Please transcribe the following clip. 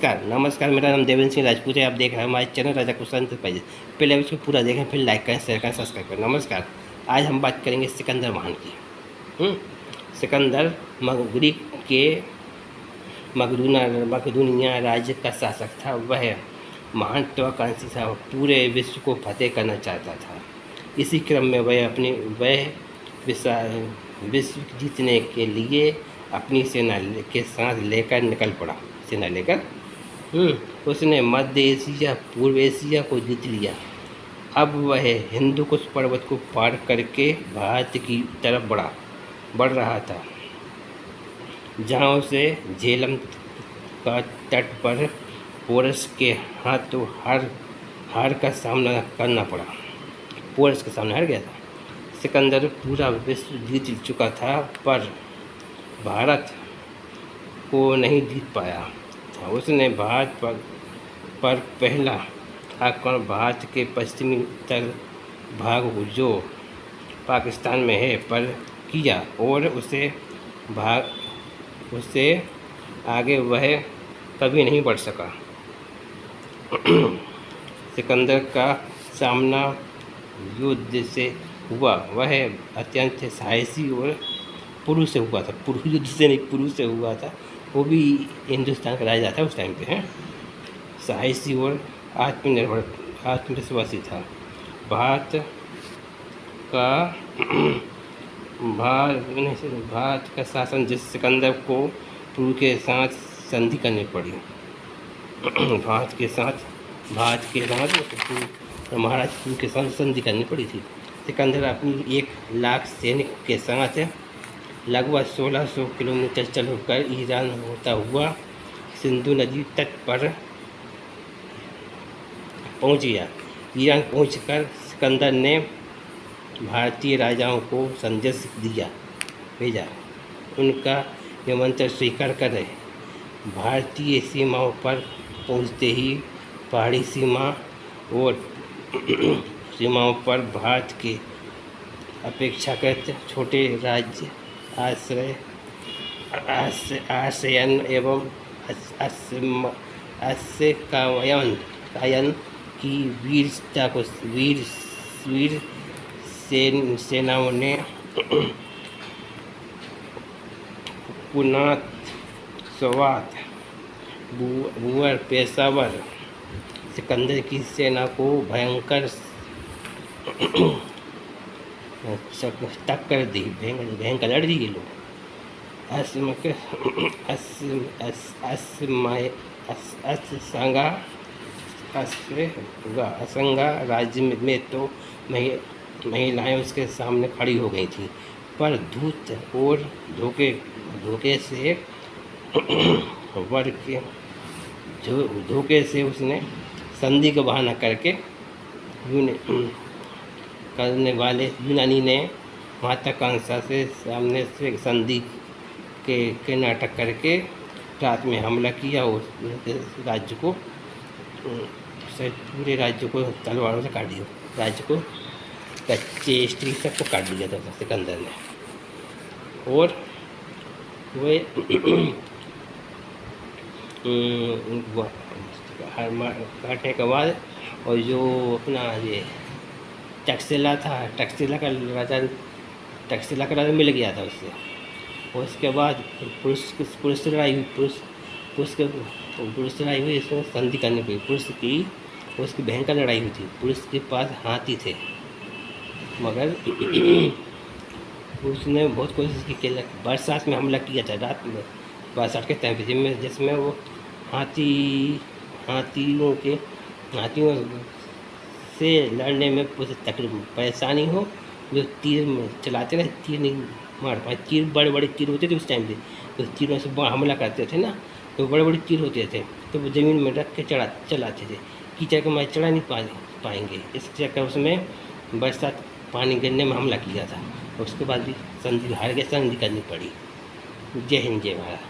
नमस्कार मेरा नाम देवेंद्र सिंह राजपूत है। आप देख रहे हैं हमारे चैनल राजा कुशल पैज। पहले उसको पूरा देखें, फिर लाइक करें, शेयर करें, सब्सक्राइब करें। नमस्कार, आज हम बात करेंगे सिकंदर महान की। सिकंदर मगरी के मकदूनिया राज्य का शासक था। वह महत्वाकांक्षी था, पूरे विश्व को फतेह करना चाहता था। इसी क्रम में वह विश्व जीतने के लिए अपनी सेना के साथ लेकर निकल पड़ा। सेना लेकर उसने मध्य एशिया, पूर्व एशिया को जीत लिया। अब वह हिंदू कुश पर्वत को पार करके भारत की तरफ बढ़ रहा था, जहाँ उसे झेलम का तट पर पोरस के हाथों हार का सामना करना पड़ा। पोरस के सामने हार गया था। सिकंदर पूरा विश्व जीत चुका था, पर भारत को नहीं जीत पाया था। उसने भारत पर पहला आक्रमण भारत के पश्चिमी उत्तर भाग जो पाकिस्तान में है पर किया, और उससे आगे वह कभी नहीं बढ़ सका। सिकंदर का सामना युद्ध से हुआ। वह अत्यंत साहसी और पुरुष से हुआ था। पुरुष युद्ध से नहीं, पुरुष से हुआ था। वो भी हिंदुस्तान का राजा था उस टाइम पे। साहसी और आत्मविश्वासी था। भारत का शासन जिस सिकंदर को पुरु के साथ संधि करनी पड़ी। भारत के साथ महाराज पुरु के साथ संधि करनी पड़ी थी। सिकंदर अपनी 1,00,000 सैनिक के साथ लगभग 1600 किलोमीटर चलकर ईरान होता हुआ सिंधु नदी तट पर पहुंच गया। ईरान पहुंचकर सिकंदर ने भारतीय राजाओं को संदेश भेजा। उनका निमंत्रण स्वीकार कर रहे। भारतीय सीमाओं पर पहुंचते ही पहाड़ी सीमाओं पर भारत के अपेक्षाकृत छोटे राज्य आश्रयन एवं कायन की वीर सेनाओं ने पुनात, स्वात, बुअर, पेशावर सिकंदर की सेना को भयंकर टक्कर दी। भयंकर लड़ दी ये लोग। असंगा राज्य में तो महिलाएं उसके सामने खड़ी हो गई थी, पर धूर्त और धोखे से उसने संधि का बहाना करने वाले यूनानी ने महत्वाकांक्षा से सामने से संधि के नाटक करके रात में हमला किया और राज्य को पूरे राज्य को तलवारों से काट दिया। राज्य को कच्चे स्त्री सबको काट दिया था सिकंदर ने। और वे काटने के बाद और जो अपना ये टक्सिला था, टक्सिला का राजा मिल गया था उससे। और उसके बाद पुरुष लड़ाई हुई। इसमें संधि करनी पड़ी। उसकी भयंकर लड़ाई हुई थी। पुरुष के पास हाथी थे, मगर उसने बहुत कोशिश की कि बरसात में हमला किया था, रात में बरसात के टाइम पे, जिसमें वो हाथियों से लड़ने में तकलीफ परेशानी हो। जो तीर चलाते ना, तीर नहीं मार पाए। तीर बड़े तीर होते थे उस टाइम पे, तो तीरों से हमला करते थे ना, तो बड़े तीर होते थे, तो वो ज़मीन में रख के चलाते थे। कीचड़ के मारे चढ़ा नहीं पाएंगे। इस चक्कर उसमें बरसात पानी गिरने में हमला किया था। उसके बाद भी संधि हार गया, संधि करनी पड़ी। जय हिंद, जय भारत।